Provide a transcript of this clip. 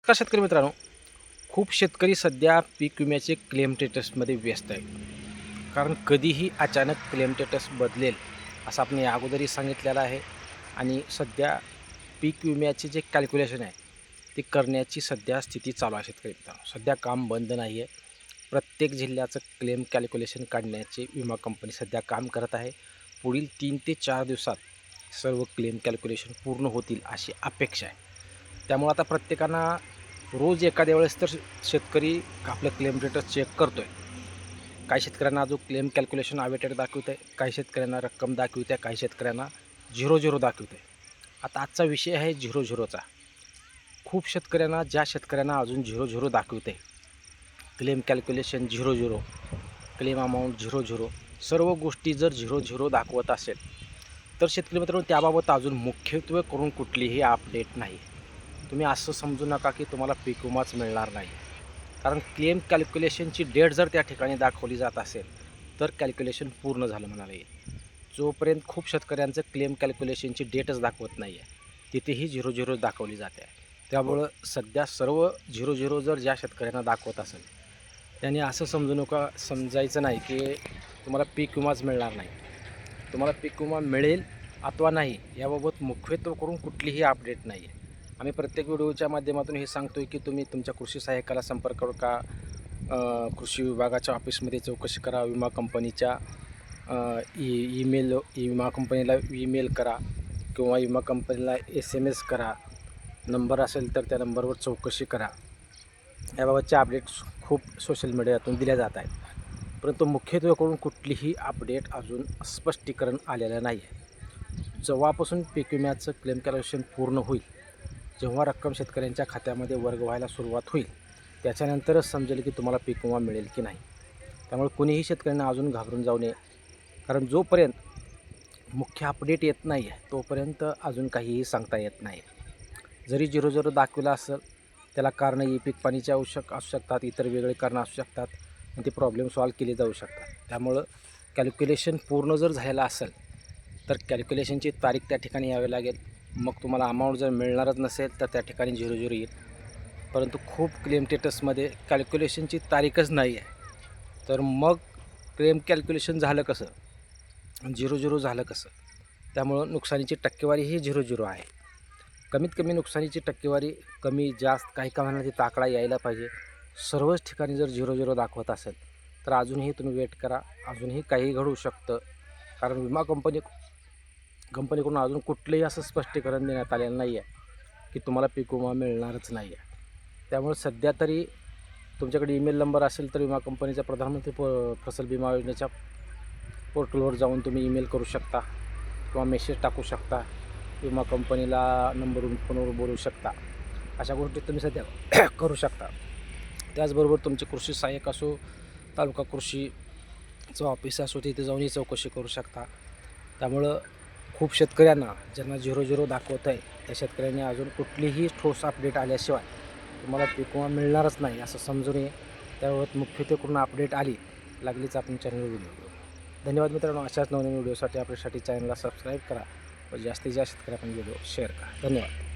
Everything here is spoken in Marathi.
नमस्कार शेतकरी मित्रांनो. खूप शेतकरी सध्या पीक विम्याचे क्लेम स्टेटसमध्ये व्यस्त आहेत. कारण कधीही अचानक क्लेम स्टेटस बदलेल असं आपण या अगोदरही सांगितलेलं आहे. आणि सध्या पीक विम्याचे जे कॅल्क्युलेशन आहे ते करण्याची सध्या स्थिती चालू आहे शेतकरी मित्रांनो. सध्या काम बंद नाही आहे. प्रत्येक जिल्ह्याचं क्लेम कॅल्क्युलेशन काढण्याचे विमा कंपनी सध्या काम करत आहे. पुढील 3 ते 4 दिवसात सर्व क्लेम कॅल्क्युलेशन पूर्ण होतील अशी अपेक्षा आहे. त्यामुळे आता प्रत्येकांना रोज एखाद्या वेळेस तर शेतकरी आपलं क्लेम स्टेटस चेक करतो आहे. काही शेतकऱ्यांना अजून क्लेम कॅल्क्युलेशन अवेटेड दाखवतं आहे, काही शेतकऱ्यांना रक्कम दाखवते आहे, काही शेतकऱ्यांना 0-0 दाखवतं आहे. आता आजचा विषय आहे 0-0चा. खूप शेतकऱ्यांना ज्या शेतकऱ्यांना अजून 0-0 दाखवते आहे, क्लेम कॅल्क्युलेशन 0-0, क्लेम अमाऊंट 0-0, सर्व गोष्टी जर 0-0 दाखवत असेल तर शेतकरी मित्रांनो त्याबाबत अजून मुख्यत्वे करून कुठलीही अपडेट नाही. तुम्ही असं समजू नका की तुम्हाला पीक विमाच मिळणार नाही. कारण क्लेम कॅल्क्युलेशनची डेट जर त्या ठिकाणी दाखवली जात असेल तर कॅल्क्युलेशन पूर्ण झालं म्हणायला येईल. जोपर्यंत खूप शेतकऱ्यांचं क्लेम कॅल्क्युलेशनची डेटच दाखवत नाही आहे तिथेही 0-0 दाखवली जाते आहे. त्यामुळं सध्या सर्व 0-0 जर ज्या शेतकऱ्यांना दाखवत असेल त्यांनी असं समजायचं नाही की तुम्हाला पीक विमाच मिळणार नाही. तुम्हाला पीक विमा मिळेल अथवा नाही याबाबत मुख्यत्वे करून कुठलीही अपडेट नाही आहे. आम्ही प्रत्येक व्हिडिओच्या माध्यमातून हे सांगतो आहे की तुम्ही तुमच्या कृषी सहाय्यकाला संपर्क करू का, कृषी विभागाच्या ऑफिसमध्ये चौकशी करा, विमा कंपनीच्या विमा कंपनीला ईमेल करा किंवा विमा कंपनीला SMS करा. नंबर असेल तर त्या नंबरवर चौकशी करा. याबाबतचे अपडेट्स खूप सोशल मीडियातून दिल्या जात आहेत. परंतु मुख्यत्वे करून कुठलीही अपडेट अजून स्पष्टीकरण आलेलं नाही आहे. जेव्हापासून पीक विम्याचं क्लेम कॅल्क्युलेशन पूर्ण होईल, जेव्हा रक्कम शेतकऱ्यांच्या खात्यामध्ये वर्ग व्हायला सुरुवात होईल त्याच्यानंतरच समजेल की तुम्हाला पीक विमा मिळेल की नाही. त्यामुळे कोणीही शेतकऱ्यांना अजून घाबरून जाऊ नये. कारण जोपर्यंत मुख्य अपडेट येत नाही आहे तोपर्यंत अजून काहीही सांगता येत नाही. जरी 0-0 दाखवलं असेल त्याला कारणं पीक पाणीची असू शकतात, इतर वेगळे कारणं असू शकतात आणि ते प्रॉब्लेम सॉल्व केले जाऊ शकतात. त्यामुळं कॅल्क्युलेशन पूर्ण जर झालेलं असेल तर कॅल्क्युलेशनची तारीख त्या ठिकाणी यावी लागेल. मग तुम्हाला अमाऊंट जर मिळणारच नसेल तर त्या ठिकाणी 0-0 येईल. परंतु खूप क्लेम स्टेटसमध्ये कॅल्क्युलेशनची तारीखच नाही आहे. तर मग क्लेम कॅल्क्युलेशन झालं कसं, 0-0 झालं कसं. त्यामुळं नुकसानीची टक्केवारी 0-0 आहे. कमीत कमी नुकसानीची टक्केवारी कमी जास्त काही कामांना ती आकडा यायला पाहिजे. सर्वच ठिकाणी जर 0-0 दाखवत असेल तर अजूनही तुम्ही वेट करा. अजूनही काही घडू शकतं. कारण विमा कंपनीकडून अजून कुठलंही असं स्पष्टीकरण देण्यात आलेलं नाही आहे की तुम्हाला पीक विमा मिळणारच नाही आहे. त्यामुळे सध्या तरी तुमच्याकडे ईमेल नंबर असेल तर विमा कंपनीच्या प्रधानमंत्री फसल विमा योजनेच्या पोर्टलवर जाऊन तुम्ही ईमेल करू शकता किंवा मेसेज टाकू शकता. विमा कंपनीला नंबरवरून फोनवर बोलू शकता. अशा गोष्टी तुम्ही सध्या करू शकता. त्याचबरोबर तुमचे कृषी सहाय्यक असो, तालुका कृषीचं ऑफिस असो तिथे जाऊनही चौकशी करू शकता. त्यामुळं खूप शेतकऱ्यांना ज्यांना 0-0 दाखवत आहे त्या शेतकऱ्यांनी अजून कुठलीही ठोस अपडेट आल्याशिवाय तुम्हाला पीक विमा मिळणारच नाही असं समजू नये. त्याबाबत मुख्यत्वे करून अपडेट आली लागलीच आपण चॅनलवर व्हिडिओ करू. धन्यवाद मित्रांनो. अशाच नवीन व्हिडिओसाठी आपल्यासाठी चॅनलला सबस्क्राईब करा व जास्तीत जास्त शेतकऱ्यांना व्हिडिओ शेअर करा. धन्यवाद.